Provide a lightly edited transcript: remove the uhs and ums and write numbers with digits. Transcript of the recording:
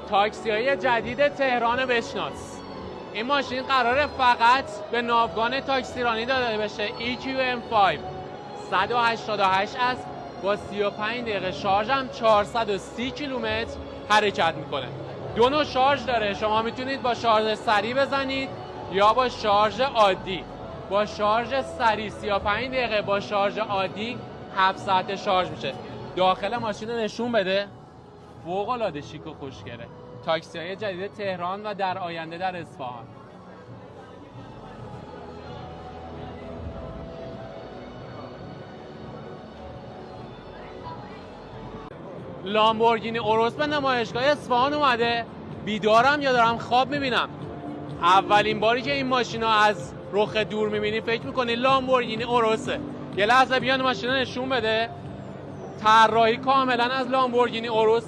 تاکسی‌های جدید تهران بشناس. این ماشین قراره فقط به ناوگان تاکسیرانی داده بشه. EQM5 188 است، با 35 دقیقه شارژ هم 430 کیلومتر حرکت میکنه. دو نوع شارژ داره، شما میتونید با شارژ سریع بزنید یا با شارژ عادی. با شارژ سریع 35 دقیقه، با شارژ عادی 7 ساعت شارژ میشه. داخل ماشین رو نشون بده، فوق العاده شیک و خوشگله. تاکسی‌های جدید تهران و در آینده در اصفهان. لامبورگینی اوروس به نمایشگاه اصفهان اومده. بیدارم یا دارم خواب میبینم؟ اولین باری که این ماشینا از رخ دور میبینی فکر میکنی لامبورگینی اوروسه. یه لحظه بیان ماشینا نشون بده. طراحی کاملا از لامبورگینی اوروس